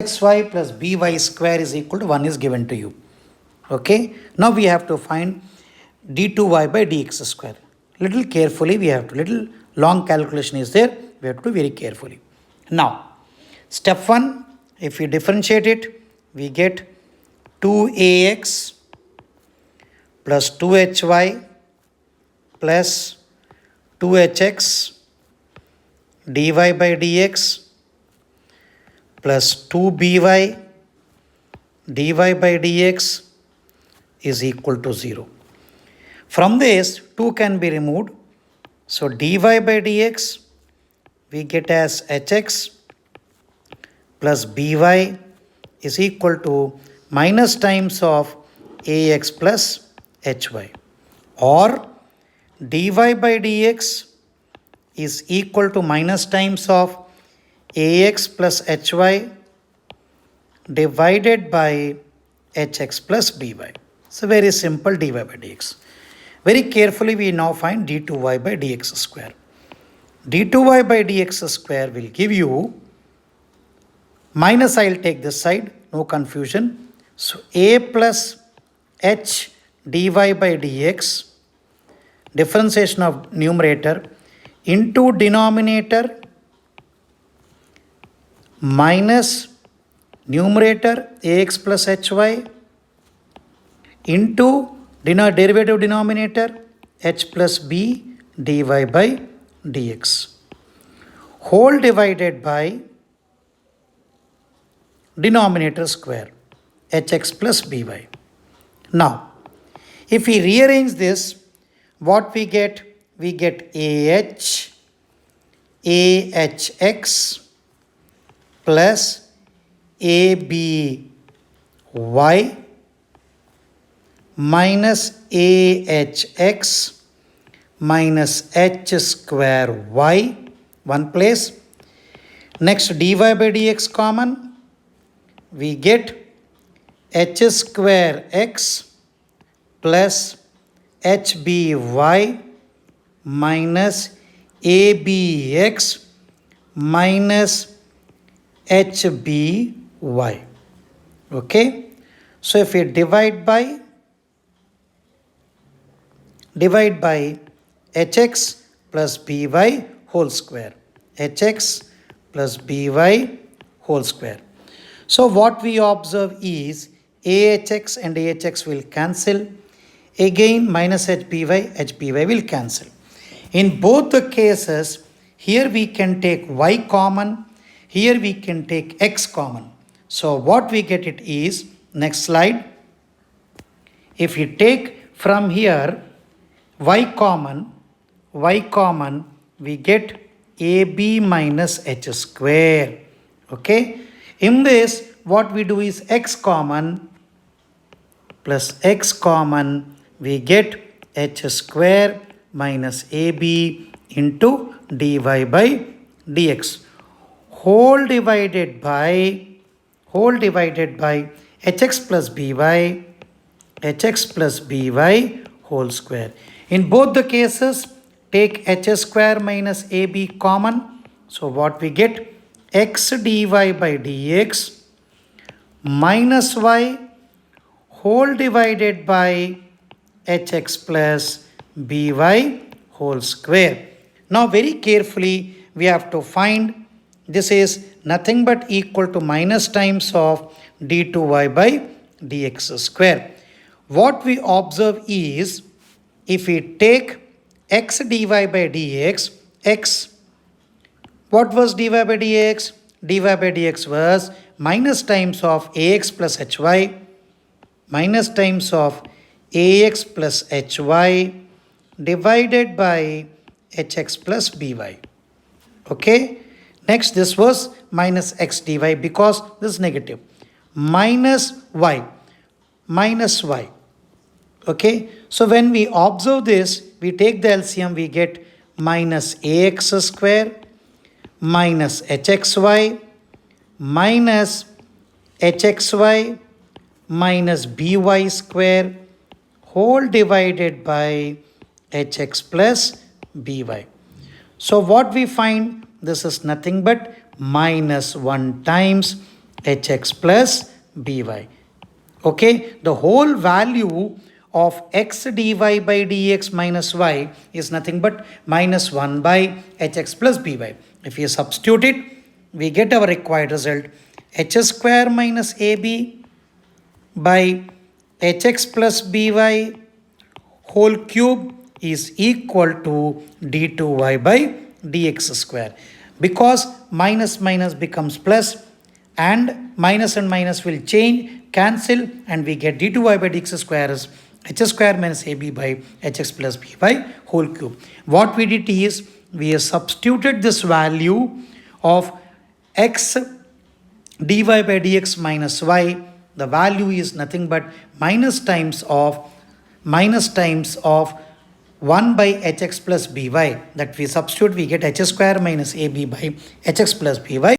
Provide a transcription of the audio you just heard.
xy plus by square is equal to 1 is given to you. Okay. Now we have to find d2y by dx square. Little carefully we have to, little long calculation is there. We have to do very carefully. Now, step 1, if we differentiate it, we get 2ax plus 2hy plus 2hx dy by dx plus 2by dy by dx is equal to 0. From this, 2 can be removed. So dy by dx we get as hx plus by is equal to minus times of ax plus hy, or dy by dx is equal to minus times of ax plus hy divided by hx plus by. So very simple dy by dx. Very carefully we now find d2y by dx square. d2y by dx square will give you minus, I will take this side, no confusion. So a plus h dy by dx, differentiation of numerator, into denominator minus numerator ax plus hy into derivative denominator h plus b dy by dx, whole divided by denominator square hx plus by. Now, if we rearrange this, what we get? We get ahx plus aby minus ahx minus h square y, one place. Next, dy by dx common, we get h square x plus hby minus abx minus hby. Okay. So if we divide by hx plus by whole square, hx plus by whole square. So what we observe is ahx and ahx will cancel. Again minus hby will cancel. In both the cases, here we can take y common, here we can take x common. So what we get it is, next slide, if you take from here y common, we get ab minus h square. Okay. In this, what we do is x common plus x common, we get h square minus ab into dy by dx, whole divided by hx plus by whole square. In both the cases, take h square minus ab common. So what we get? X dy by dx minus y whole divided by hx plus by whole square. Now very carefully we have to find, this is nothing but equal to minus times of d2y by dx square. What we observe is, if we take x dy by dx, x, what was dy by dx? Dy by dx was minus times of ax plus hy minus times of ax plus hy divided by hx plus by. Okay. Next, this was minus x dy because this is negative. Minus y. Okay. So when we observe this, we take the LCM, we get minus ax square minus hxy minus hxy minus by square whole divided by hx plus by. So what we find, this is nothing but minus 1 times hx plus by. Okay, the whole value of x dy by dx minus y is nothing but minus 1 by hx plus by. If you substitute it, we get our required result h square minus ab by hx plus by whole cube is equal to d2y by dx square. Because minus minus becomes plus and minus will change, cancel, and we get d2y by dx square is h square minus ab by hx plus by whole cube. What we did is we have substituted this value of x dy by dx minus y. The value is nothing but minus times of 1 by hx plus by. That we substitute, we get h square minus ab by hx plus by